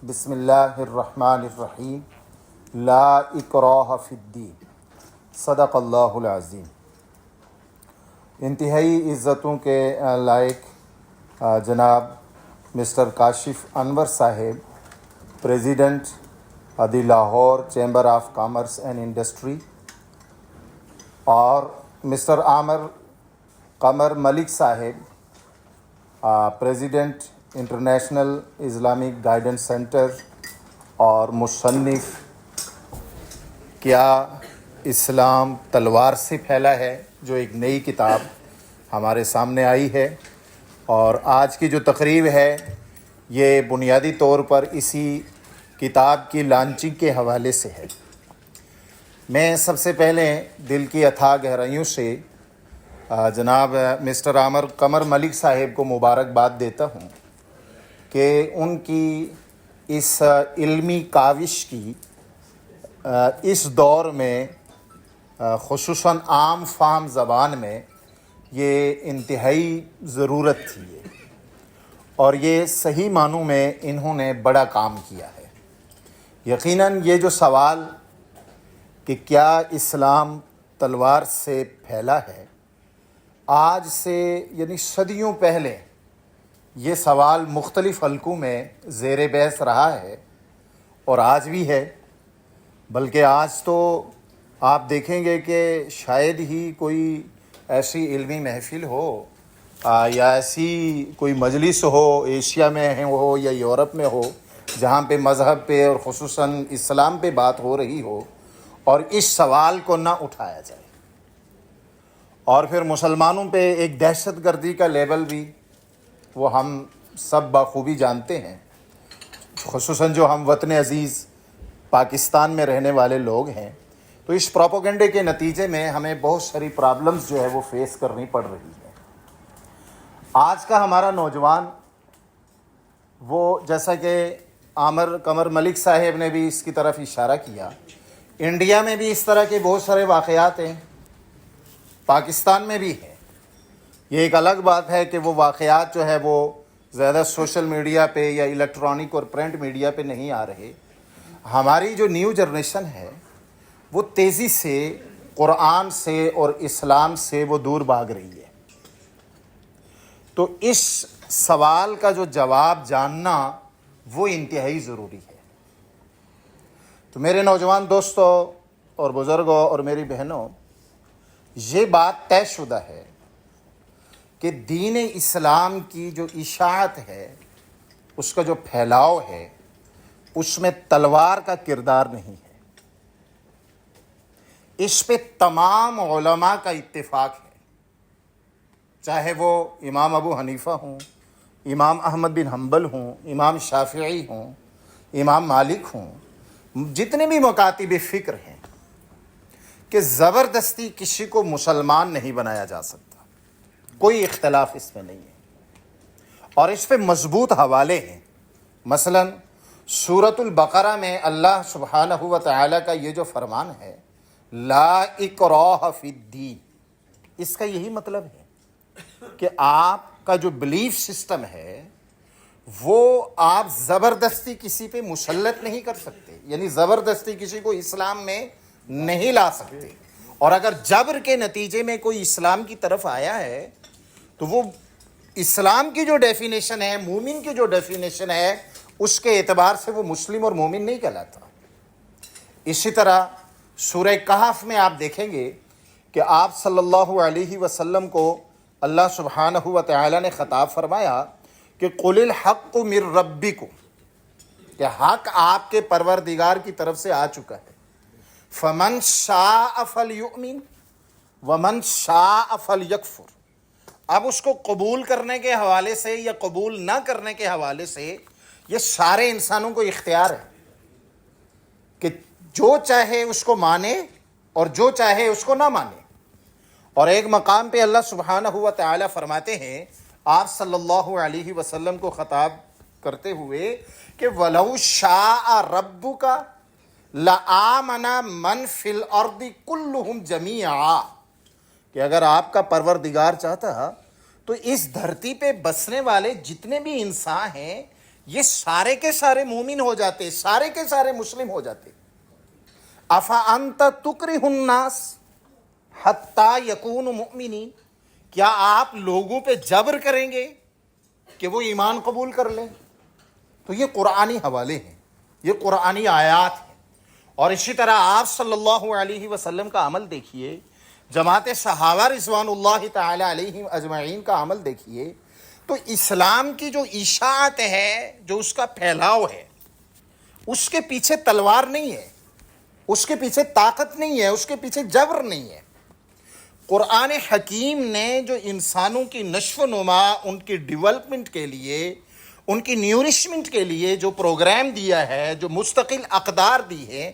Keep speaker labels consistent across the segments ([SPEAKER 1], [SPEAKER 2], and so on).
[SPEAKER 1] بسم اللہ الرحمن الرحیم لا اکراہ فی الدین صدق اللہ العظیم۔ انتہائی عزتوں کے لائق جناب مسٹر کاشف انور صاحب، president the Lahore chamber of commerce and industry, اور مسٹر عامر قمر ملک صاحب، president international Islamic guidance centre اور مصنف کیا اسلام تلوار سے پھیلا ہے، جو ایک نئی کتاب ہمارے سامنے آئی ہے، اور آج کی جو تقریب ہے یہ بنیادی طور پر اسی کتاب کی لانچنگ کے حوالے سے ہے۔ میں سب سے پہلے دل کی اتھاہ گہرائیوں سے جناب مسٹر عامر قمر ملک صاحب کو مبارکباد دیتا ہوں کہ ان کی اس علمی کاوش کی اس دور میں خصوصاً عام فہم زبان میں یہ انتہائی ضرورت تھی اور یہ صحیح معنوں میں انہوں نے بڑا کام کیا ہے۔ یقیناً یہ جو سوال کہ کیا اسلام تلوار سے پھیلا ہے، آج سے یعنی صدیوں پہلے یہ سوال مختلف حلقوں میں زیر بحث رہا ہے اور آج بھی ہے، بلکہ آج تو آپ دیکھیں گے کہ شاید ہی کوئی ایسی علمی محفل ہو یا ایسی کوئی مجلس ہو ایشیا میں ہو یا یورپ میں ہو جہاں پہ مذہب پہ اور خصوصاً اسلام پہ بات ہو رہی ہو اور اس سوال کو نہ اٹھایا جائے۔ اور پھر مسلمانوں پہ ایک دہشت گردی کا لیبل بھی وہ ہم سب بخوبی جانتے ہیں، خصوصاً جو ہم وطن عزیز پاکستان میں رہنے والے لوگ ہیں، تو اس پروپیگنڈے کے نتیجے میں ہمیں بہت ساری پرابلمز جو ہے وہ فیس کرنی پڑ رہی ہے۔ آج کا ہمارا نوجوان وہ جیسا کہ عامر قمر ملک صاحب نے بھی اس کی طرف اشارہ کیا، انڈیا میں بھی اس طرح کے بہت سارے واقعات ہیں، پاکستان میں بھی ہے۔ یہ ایک الگ بات ہے کہ وہ واقعات جو ہے وہ زیادہ سوشل میڈیا پہ یا الیکٹرانک اور پرنٹ میڈیا پہ نہیں آ رہے۔ ہماری جو نیو جنریشن ہے وہ تیزی سے قرآن سے اور اسلام سے وہ دور بھاگ رہی ہے، تو اس سوال کا جو جواب جاننا وہ انتہائی ضروری ہے۔ تو میرے نوجوان دوستوں اور بزرگوں اور میری بہنوں، یہ بات طے شدہ ہے کہ دین اسلام کی جو اشاعت ہے، اس کا جو پھیلاؤ ہے، اس میں تلوار کا کردار نہیں ہے۔ اس پہ تمام علماء کا اتفاق ہے، چاہے وہ امام ابو حنیفہ ہوں، امام احمد بن حنبل ہوں، امام شافعی ہوں، امام مالک ہوں، جتنے بھی مکاتب فکر ہیں، کہ زبردستی کسی کو مسلمان نہیں بنایا جا سکتا، کوئی اختلاف اس میں نہیں ہے، اور اس پہ مضبوط حوالے ہیں۔ مثلا سورۃ البقرہ میں اللہ سبحانہ و تعالیٰ کا یہ جو فرمان ہے لا اکراہ فی الدین، اس کا یہی مطلب ہے کہ آپ کا جو بلیف سسٹم ہے وہ آپ زبردستی کسی پہ مسلط نہیں کر سکتے، یعنی زبردستی کسی کو اسلام میں نہیں لا سکتے، اور اگر جبر کے نتیجے میں کوئی اسلام کی طرف آیا ہے تو وہ اسلام کی جو ڈیفینیشن ہے، مومن کی جو ڈیفینیشن ہے، اس کے اعتبار سے وہ مسلم اور مومن نہیں کہلاتا۔ اسی طرح سورہ کہف میں آپ دیکھیں گے کہ آپ صلی اللہ علیہ وسلم کو اللہ سبحانہ و تعالی نے خطاب فرمایا کہ قُلِ الْحَقُّ مِن رَبِّكُمْ، کہ حق آپ کے پروردگار کی طرف سے آ چکا ہے۔ فَمَنْ شَاءَ فَلْيُؤْمِنْ وَمَنْ شَاءَ فَلْيَكْفُرْ۔ اب اس کو قبول کرنے کے حوالے سے یا قبول نہ کرنے کے حوالے سے یہ سارے انسانوں کو اختیار ہے کہ جو چاہے اس کو مانے اور جو چاہے اس کو نہ مانے۔ اور ایک مقام پہ اللہ سبحانہ و تعالی فرماتے ہیں آپ صلی اللہ علیہ وسلم کو خطاب کرتے ہوئے کہ وَلَوْ شَاءَ رَبُّكَ لَآمَنَ مَنْ فِي الْأَرْضِ كُلُّهُمْ جَمِيعًا، کہ اگر آپ کا پروردگار چاہتا تو اس دھرتی پہ بسنے والے جتنے بھی انسان ہیں یہ سارے کے سارے مومن ہو جاتے، سارے کے سارے مسلم ہو جاتے۔ افانت تکرہ الناس حتی یکونوا مؤمنین، کیا آپ لوگوں پہ جبر کریں گے کہ وہ ایمان قبول کر لیں؟ تو یہ قرآنی حوالے ہیں، یہ قرآنی آیات ہیں۔ اور اسی طرح آپ صلی اللہ علیہ وسلم کا عمل دیکھیے، جماعت صحابہ رضوان اللہ تعالی علیہم اجمعین کا عمل دیکھیے، تو اسلام کی جو اشاعت ہے، جو اس کا پھیلاؤ ہے، اس کے پیچھے تلوار نہیں ہے، اس کے پیچھے طاقت نہیں ہے، اس کے پیچھے جبر نہیں ہے۔ قرآن حکیم نے جو انسانوں کی نشو و نما، ان کی ڈیولپمنٹ کے لیے، ان کی نیورشمنٹ کے لیے جو پروگرام دیا ہے، جو مستقل اقدار دی ہے،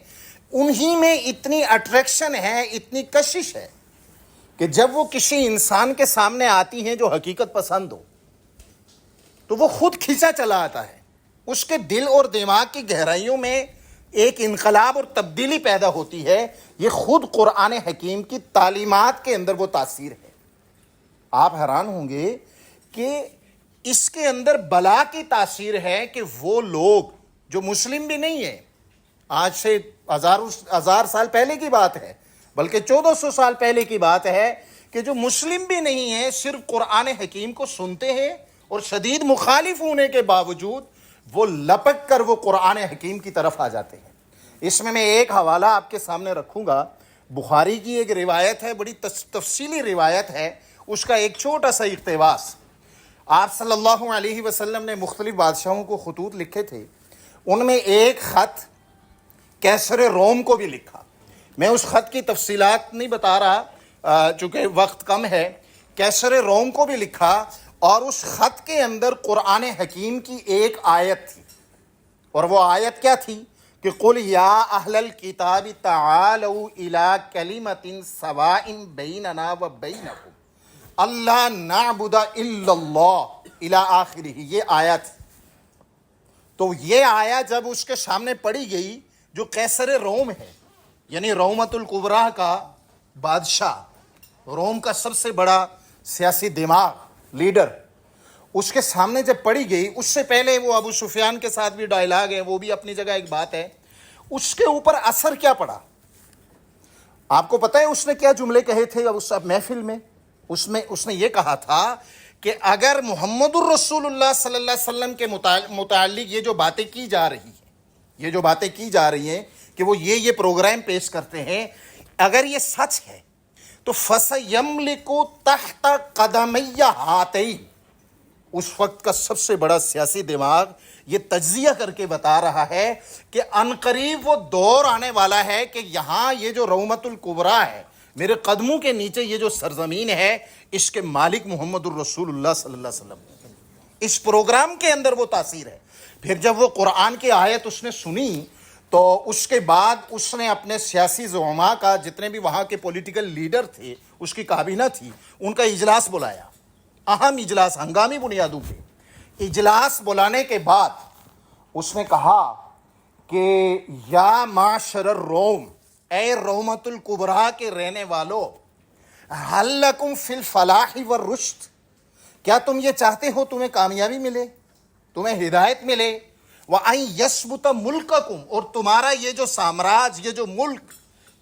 [SPEAKER 1] انہی میں اتنی اٹریکشن ہے، اتنی کشش ہے کہ جب وہ کسی انسان کے سامنے آتی ہیں جو حقیقت پسند ہو، تو وہ خود کھینچا چلا آتا ہے، اس کے دل اور دماغ کی گہرائیوں میں ایک انقلاب اور تبدیلی پیدا ہوتی ہے۔ یہ خود قرآن حکیم کی تعلیمات کے اندر وہ تاثیر ہے۔ آپ حیران ہوں گے کہ اس کے اندر بلا کی تاثیر ہے کہ وہ لوگ جو مسلم بھی نہیں ہیں، آج سے ہزار سال پہلے کی بات ہے، بلکہ 1400 سال پہلے کی بات ہے، کہ جو مسلم بھی نہیں ہیں صرف قرآن حکیم کو سنتے ہیں، اور شدید مخالف ہونے کے باوجود وہ لپک کر وہ قرآن حکیم کی طرف آ جاتے ہیں۔ اس میں ایک حوالہ آپ کے سامنے رکھوں گا، بخاری کی ایک روایت ہے، بڑی تفصیلی روایت ہے، اس کا ایک چھوٹا سا اقتباس۔ آپ صلی اللہ علیہ وسلم نے مختلف بادشاہوں کو خطوط لکھے تھے، ان میں ایک خط کیسر روم کو بھی لکھا۔ میں اس خط کی تفصیلات نہیں بتا رہا چونکہ وقت کم ہے۔ کیسر روم کو بھی لکھا، اور اس خط کے اندر قرآن حکیم کی ایک آیت تھی، اور وہ آیت کیا تھی کہ قُلْ يَا أَهْلَ الْكِتَابِ تَعَالَوْا إِلَىٰ كَلِمَةٍ سَوَاءٍ بَيْنَنَا وَبَيْنَكُمْ أَلَّا نَعْبُدَ إِلَّا اللَّهَ إِلَىٰ آخِرِهِ۔ یہ آیت، تو یہ آیت جب اس کے سامنے پڑھی گئی، جو قیصر روم ہے، یعنی رومۃ الکبریٰ کا بادشاہ، روم کا سب سے بڑا سیاسی دماغ، لیڈر، اس کے سامنے جب پڑھی گئی، اس سے پہلے وہ ابو سفیان کے ساتھ بھی ڈائلاگ ہے، وہ بھی اپنی جگہ ایک بات ہے، اس کے اوپر اثر کیا پڑا؟ آپ کو پتہ ہے اس نے کیا جملے کہے تھے اس محفل میں؟ اس نے یہ کہا تھا کہ اگر محمد الرسول اللہ صلی اللہ علیہ وسلم کے متعلق یہ جو باتیں کی جا رہی ہیں، یہ جو باتیں کی جا رہی ہیں کہ وہ یہ پروگرام پیش کرتے ہیں، اگر یہ سچ ہے تو فَسَيَمْلِكُ تَحْتَ قَدَمَيَّ هَاتَيْنِ، اس وقت کا سب سے بڑا سیاسی دماغ یہ تجزیہ کر کے بتا رہا ہے کہ عنقریب وہ دور آنے والا ہے کہ یہاں یہ جو رومۃ الکبریٰ ہے، میرے قدموں کے نیچے یہ جو سرزمین ہے، اس کے مالک محمد الرسول اللہ صلی اللہ علیہ وسلم۔ اس پروگرام کے اندر وہ تاثیر ہے۔ پھر جب وہ قرآن کی آیت اس نے سنی، تو اس کے بعد اس نے اپنے سیاسی زعماء کا، جتنے بھی وہاں کے پولیٹیکل لیڈر تھے، اس کی کابینہ تھی، ان کا اجلاس بلایا، اہم اجلاس، ہنگامی بنیادوں پہ اجلاس بلانے کے بعد اس نے کہا کہ یا معشر الروم، اے رومۃ الکبریٰ کے رہنے والو، هل لکم فی الفلاح والرشد، کیا تم یہ چاہتے ہو تمہیں کامیابی ملے، تمہیں ہدایت ملے، وَأَن يَثْبُتَ مُلْكَكُمْ، اور تمہارا یہ جو سامراج، یہ جو ملک،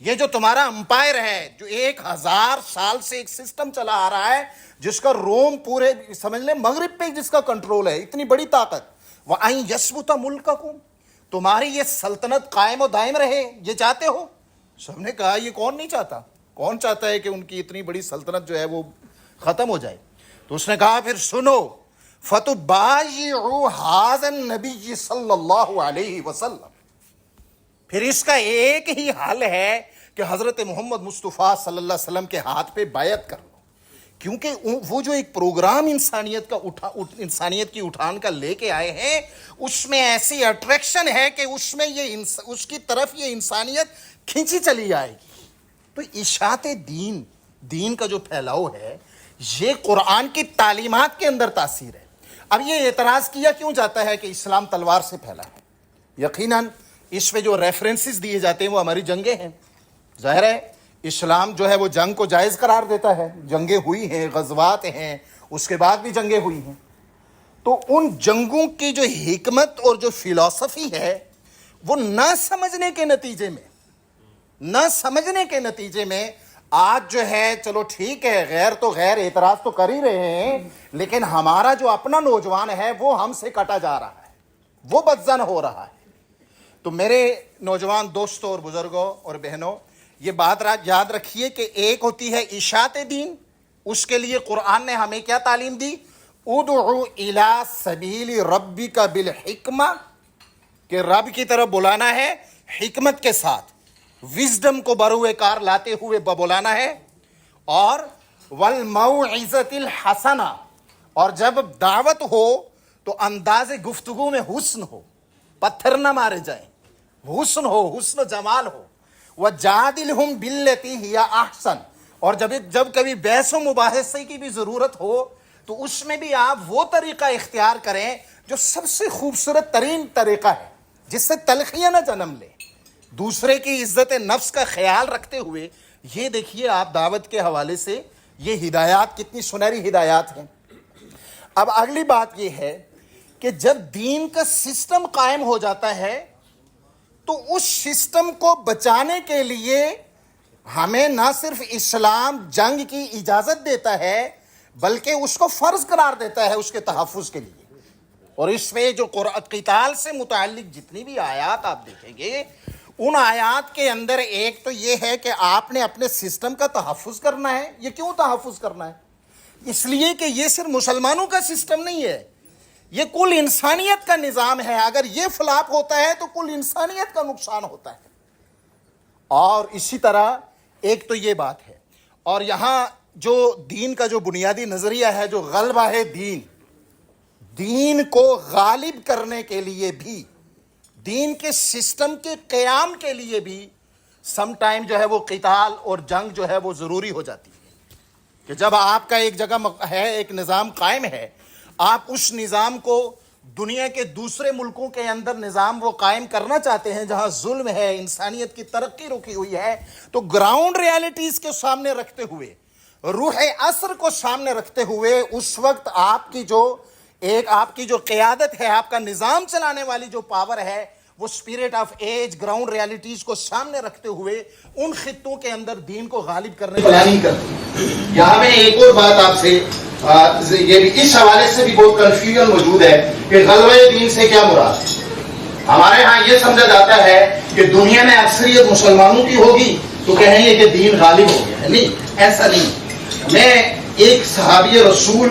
[SPEAKER 1] یہ جو تمہارا امپائر ہے، جو 1000 سال سے ایک سسٹم چلا آ رہا ہے، جس کا روم پورے سمجھ لیں مغرب پہ جس کا کنٹرول ہے، اتنی بڑی طاقت، وَأَن يَثْبُتَ مُلْكَكُمْ، تمہاری یہ سلطنت قائم و دائم رہے، یہ چاہتے ہو؟ سب نے کہا یہ کون نہیں چاہتا، کون چاہتا ہے کہ ان کی اتنی بڑی سلطنت جو ہے وہ ختم ہو جائے؟ تو اس نے کہا پھر سنو، فَتُبَايِعُوا هَذَا النَّبِيِّ صلی اللہ علیہ وسلم، پھر اس کا ایک ہی حل ہے کہ حضرت محمد مصطفیٰ صلی اللہ علیہ وسلم کے ہاتھ پہ بیعت کر لو، کیونکہ وہ جو ایک پروگرام انسانیت کی اٹھان کا لے کے آئے ہیں، اس میں ایسی اٹریکشن ہے کہ اس میں اس کی طرف یہ انسانیت کھینچی چلی آئے گی۔ تو اشاعت دین کا جو پھیلاؤ ہے، یہ قرآن کی تعلیمات کے اندر تاثیر ہے۔ اب یہ اعتراض کیا کیوں جاتا ہے کہ اسلام تلوار سے پھیلا ہے؟ یقیناً اس پہ جو ریفرنسز دیے جاتے ہیں وہ ہماری جنگیں ہیں۔ ظاہر ہے اسلام جو ہے وہ جنگ کو جائز قرار دیتا ہے، جنگیں ہوئی ہیں، غزوات ہیں، اس کے بعد بھی جنگیں ہوئی ہیں۔
[SPEAKER 2] تو ان جنگوں کی جو حکمت اور جو فلسفی ہے وہ نہ سمجھنے کے نتیجے میں آج جو ہے چلو ٹھیک ہے، غیر تو غیر اعتراض تو کر ہی رہے ہیں، لیکن ہمارا جو اپنا نوجوان ہے وہ ہم سے کٹا جا رہا ہے، وہ بدزن ہو رہا ہے۔ تو میرے نوجوان دوستوں اور بزرگوں اور بہنوں، یہ بات یاد رکھیے کہ ایک ہوتی ہے اشاعت دین، اس کے لیے قرآن نے ہمیں کیا تعلیم دی؟ ادعو الی سبیل ربک بالحکمہ، کہ رب کی طرف بلانا ہے حکمت کے ساتھ، وزڈم کو بروئے کار لاتے ہوئے بلانا ہے، اور والموعظۃ الحسنہ، اور جب دعوت ہو تو انداز گفتگو میں حسن ہو، پتھر نہ مارے جائیں، حسن ہو، حسن و جمال ہو۔ وَجَادِلْهُمْ بِالَّتِي هِيَ أَحْسَنُ، اور جب کبھی بحث و مباحثے کی بھی ضرورت ہو تو اس میں بھی آپ وہ طریقہ اختیار کریں جو سب سے خوبصورت ترین طریقہ ہے، جس سے تلخیاں نہ جنم لے، دوسرے کی عزت نفس کا خیال رکھتے ہوئے۔ یہ دیکھیے آپ دعوت کے حوالے سے یہ ہدایات کتنی سنہری ہدایات ہیں۔ اب اگلی بات یہ ہے کہ جب دین کا سسٹم قائم ہو جاتا ہے تو اس سسٹم کو بچانے کے لیے ہمیں نہ صرف اسلام جنگ کی اجازت دیتا ہے بلکہ اس کو فرض قرار دیتا ہے اس کے تحفظ کے لیے۔ اور اس میں جو قتال سے متعلق جتنی بھی آیات آپ دیکھیں گے، ان آیات کے اندر ایک تو یہ ہے کہ آپ نے اپنے سسٹم کا تحفظ کرنا ہے۔ یہ کیوں تحفظ کرنا ہے؟ اس لیے کہ یہ صرف مسلمانوں کا سسٹم نہیں ہے، یہ کل انسانیت کا نظام ہے۔ اگر یہ فلاپ ہوتا ہے تو کل انسانیت کا نقصان ہوتا ہے۔ اور اسی طرح ایک تو یہ بات ہے، اور یہاں جو دین کا جو بنیادی نظریہ ہے، جو غلبہ ہے دین کو غالب کرنے کے لیے بھی، دین کے سسٹم کے قیام کے لیے بھی سم ٹائم جو ہے وہ قتال اور جنگ جو ہے وہ ضروری ہو جاتی ہے۔ کہ جب آپ کا ایک جگہ ہے، ایک نظام قائم ہے، آپ اس نظام کو دنیا کے دوسرے ملکوں کے اندر نظام وہ قائم کرنا چاہتے ہیں جہاں ظلم ہے، انسانیت کی ترقی رکی ہوئی ہے، تو گراؤنڈ ریالٹیز کے سامنے رکھتے ہوئے، روح عصر کو سامنے رکھتے ہوئے، اس وقت آپ کی جو قیادت ہے، آپ کا نظام چلانے والی جو پاور ہے، وہ spirit of age, ground realities کو سامنے رکھتے ہوئے ان خطوں کے اندر دین کو غالب کرنے کی پلاننگ کرتی۔ یہاں میں ایک اور بات آپ سے یہ بھی اس حوالے سے بھی بہت کنفیوژن موجود ہے کہ غلبہ دین سے کیا مراد ہے۔ ہمارے ہاں یہ سمجھا جاتا ہے کہ دنیا میں اکثریت مسلمانوں کی ہوگی تو کہیں گے کہ دین غالب ہو گیا ہے۔ نہیں، ایسا نہیں۔ میں ایک صحابی رسول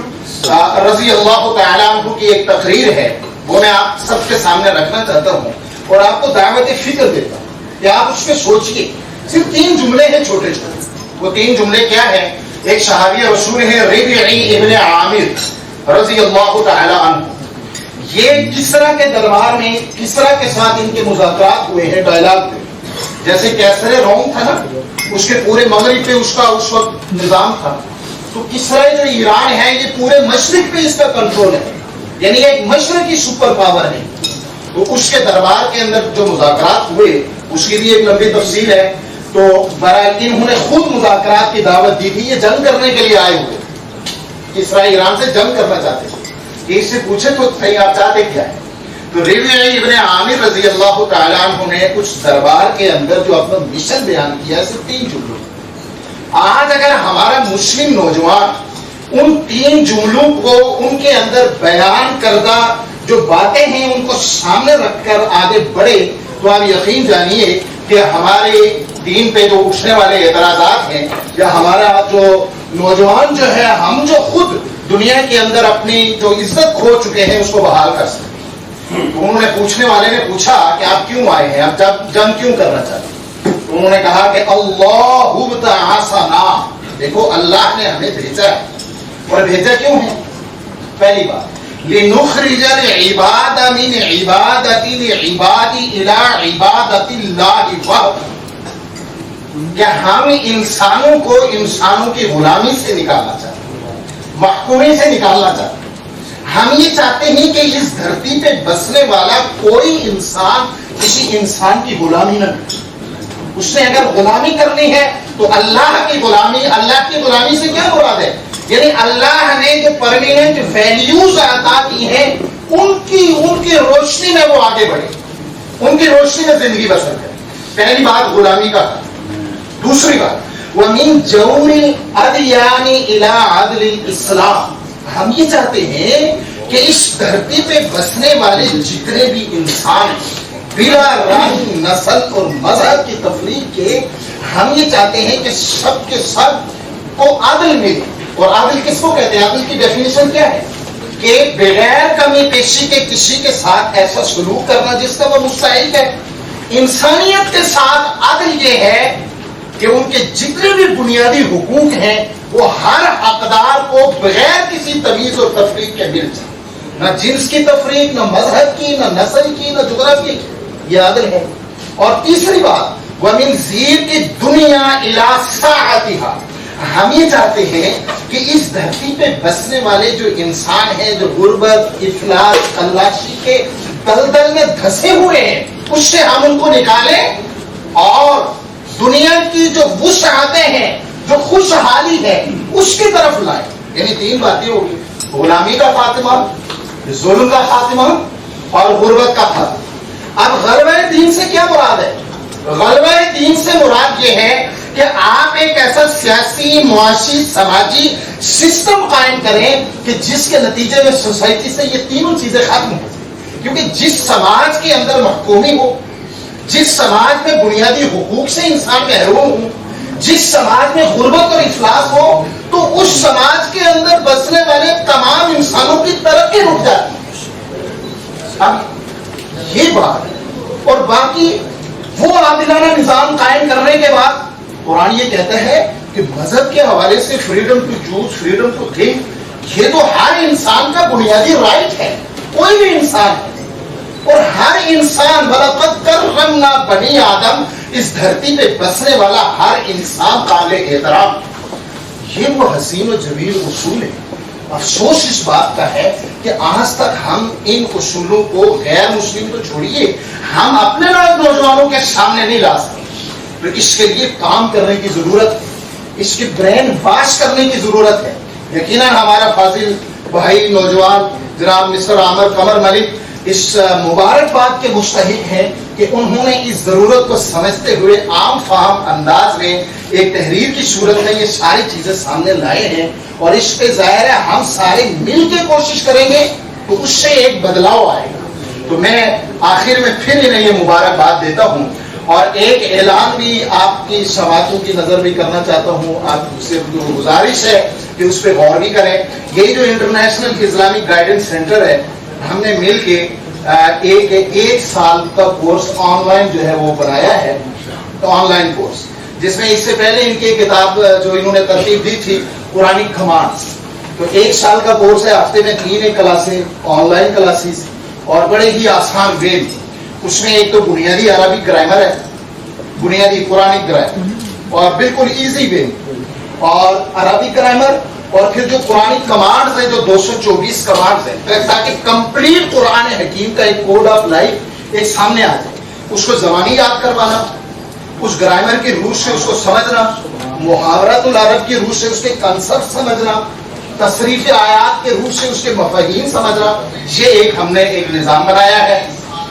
[SPEAKER 2] رضی اللہ تعالی عنہ کی ایک تقریر ہے، وہ میں آپ سب کے سامنے رکھنا چاہتا ہوں اور آپ کو دعوت فکر دیتا ہوں کہ آپ اس پہ سوچئے۔ صرف 3 جملے ہیں چھوٹے چھوٹے۔ وہ 3 جملے کیا ہیں؟ ایک صحابی رسول ہے ربعی ابن عامر رضی اللہ تعالی عنہ، یہ کسرا کے دربار میں کسرا کے ساتھ ان کے مذاکرات ہوئے ہیں، ڈائلاگ ہوئے، جیسے کیسر روم تھا نا، اس کے پورے مغرب پہ اس کا اس وقت نظام تھا، تو کسرا جو ایران ہے یہ پورے مشرق پہ اس کا کنٹرول ہے، یعنی ایک مشرقی سپر پاور ہے۔ تو اس کے دربار کے اندر جو مذاکرات ہوئے اس کی بھی ایک لمبی تفصیل ہے۔ تو برائے انہوں نے خود مذاکرات کی دعوت دی تھی، یہ جنگ کرنے کے لیے آئے ہوئے، کسرا ایران سے جنگ کرنا چاہتے تھے کہ اس سے پوچھے تو صحیح آپ چاہتے کیا ہے؟ تو ربعی ابن عامر رضی اللہ تعالیٰ عنہ نے کچھ دربار کے اندر جو اپنا مشن بیان کیا ہے صرف 3 جملوں۔ آج اگر ہمارا مسلم نوجوان ان 3 جملوں کو ان کے اندر بیان کردہ جو باتیں ہیں ان کو سامنے رکھ کر آگے بڑھے تو آپ یقین جانیے کہ ہمارے دین پہ جو اٹھنے والے اعتراضات ہیں یا ہمارا جو نوجوان جو ہے، ہم جو خود دنیا کے اندر اپنی جو عزت کھو چکے ہیں اس کو بحال کر سکتے۔ انہوں نے پوچھنے والے نے پوچھا کہ آپ کیوں آئے ہیں، آپ جنگ کیوں کرنا چاہتے ہیں؟ انہوں نے کہا کہ اللہ بعثنا، دیکھو اللہ نے ہمیں بھیجا ہے، اور بھیجا کیوں ہے؟ پہلی بات لنخرج العباد من عبادت العباد الى عبادت اللہ وحدہ، کہ ہم انسانوں کو انسانوں کی غلامی سے نکالنا چاہتے ہیں، محکومی سے نکالنا چاہتے ہیں۔ ہم یہ چاہتے ہیں کہ اس دھرتی پہ بسنے والا کوئی انسان کسی انسان کی غلامی نہ کرے۔ اس نے اگر غلامی کرنی ہے تو اللہ کی غلامی، اللہ کی غلامی سے کیا مراد ہے؟ یعنی اللہ نے جو پرمیننٹ ویلیوز عطا کی ہیں ان کی روشنی میں وہ آگے بڑھے، ان کی روشنی میں زندگی بسر کرے. پہلی بات غلامی کا. دوسری بات وَمِن جَوْرِ الْأَدْيَانِ إِلَىٰ عَدْلِ الْإِسْلَامِ، ہم یہ چاہتے ہیں کہ اس دھرتی پہ بسنے والے جتنے بھی انسان بلا رنگ، نسل اور مذہب کی تفریق کے، ہم یہ چاہتے ہیں کہ سب کے سب کو عدل ملے. اور عدل کس کو کہتے ہیں؟ عدل کی ڈیفینیشن کیا ہے؟ کہ بغیر کمی پیشی کے کسی کے ساتھ ایسا سلوک کرنا جس کا وہ مستحق ہے. انسانیت کے ساتھ عدل یہ ہے کہ ان کے جتنے بھی بنیادی حقوق ہیں وہ ہر حقدار کو بغیر کسی تمیز اور تفریق کے مل جائے. نہ جنس کی تفریق، نہ مذہب کی، نہ نسل کی، نہ جغرافیہ کی. یہ عدل ہے. اور تیسری بات وَمِن زِينِ الدُّنْيَا إِلَىٰ سَاعَتِهَا، ہم یہ چاہتے ہیں کہ اس دھرتی پہ بسنے والے جو انسان ہیں جو غربت، افلاس، خلاشی کے دلدل میں دھسے ہوئے ہیں اس سے ہم ان کو نکالیں اور دنیا کی جو وسعتیں ہیں، جو خوشحالی ہے اس کی طرف لائیں. یعنی تین باتیں ہوگی: غلامی کا خاتمہ، ظلم کا خاتمہ اور غربت کا خاتمہ. اب غلبہ دین سے کیا مراد ہے؟ غلبہ دین سے مراد یہ ہے کہ آپ ایک ایسا سیاسی، معاشی، سماجی سسٹم قائم کریں کہ جس کے نتیجے میں سوسائٹی سے یہ تینوں چیزیں ختم ہو. کیونکہ جس سماج کے اندر محکومی ہو، جس سماج میں بنیادی حقوق سے انسان محروم ہو، جس سماج میں غربت اور افلاس ہو، تو اس سماج کے اندر بسنے والے تمام انسانوں کی ترقی رک جاتی ہے. اب یہ بات اور باقی وہ عادلانہ نظام قائم کرنے کے بعد قرآن یہ کہتا ہے کہ مذہب کے حوالے سے freedom to choose, freedom to think, یہ تو ہر انسان کا بنیادی رائٹ ہے. کوئی بھی انسان ہے اور ہر انسان وَلَقَدْ كَرَّمْنَا بَنِي آدم، اس دھرتی پہ بسنے والا ہر انسان قابل احترام. یہ وہ حسین و جمیل اصول ہے. افسوس اس بات کا ہے کہ آج تک ہم ان اصولوں کو غیر مسلم تو چھوڑیے، ہم اپنے نوجوانوں کے سامنے نہیں لا سکتے. تو اس کے لیے کام کرنے کی ضرورت ہے، اس کی برین واش کرنے کی ضرورت ہے. یقیناً ہمارا فاضل بھائی نوجوان جناب مسٹر عامر قمر ملک اس مبارکباد کے مستحق ہیں کہ انہوں نے اس ضرورت کو سمجھتے ہوئے عام فہم انداز میں ایک تحریر کی صورت میں یہ ساری چیزیں سامنے لائے ہیں. اور اس پہ ظاہر ہے ہم سارے مل کے کوشش کریں گے تو اس سے ایک بدلاؤ آئے گا. تو میں آخر میں پھر انہیں یہ مبارکباد دیتا ہوں اور ایک اعلان بھی آپ کی سماعتوں کی نظر بھی کرنا چاہتا ہوں. آپ سے گزارش ہے کہ اس پہ غور بھی کریں. یہ جو انٹرنیشنل اسلامک گائیڈنس سینٹر ہے، ہم نے مل کے ایک سال کا کورس آن لائن جو ہے وہ بنایا ہے. تو آن لائن کورس جس میں اس سے پہلے ان کی کتاب جو انہوں نے ترتیب دی تھی قرآنک کمانڈز، تو ایک سال کا کورس ہے. ہفتے میں 3 کلاسیں، آن لائن کلاسز اور بڑے ہی آسان وے میں. اس میں ایک تو بنیادی عربی گرامر ہے، بنیادی قرآنک گرامر اور بالکل ایزی وے، اور عربی گرامر اور پھر جو قرآنک کمانڈز ہیں جو 224 کمانڈز ہیں، تاکہ کمپلیٹ قرآن حکیم کا ایک کوڈ آف لائف ایک سامنے آ جائے. اس کو زبانی یاد کروانا، اس گرامر کی روح سے اس کو سمجھنا، محاورات العرب کی روح سے اس کے کنسپٹ سمجھنا، تصریف آیات کے روح سے اس کے مفاہیم سمجھنا، یہ ایک ہم نے ایک نظام بنایا ہے.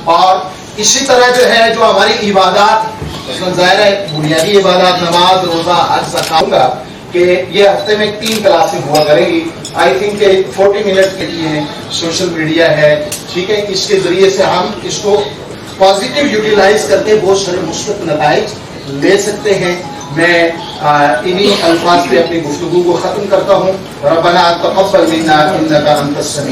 [SPEAKER 2] اور اسی طرح جو ہے جو ہماری عبادات، مثلا ظاہر ہے بنیادی عبادات نماز، روزہ، حج، زکات کا کہ یہ ہفتے میں 3 کلاسیں ہوا کریں گی. آئی تھنک کہ 40 منٹ کے لیے ہیں. سوشل میڈیا ہے، ٹھیک ہے، اس کے ذریعے سے ہم اس کو پازیٹیو یوٹیلائز کر کے بہت سارے مثبت نتائج لے سکتے ہیں. میں انہی الفاظ پہ اپنی گفتگو کو ختم کرتا ہوں. ربنا تقبل منا انک انت السمیع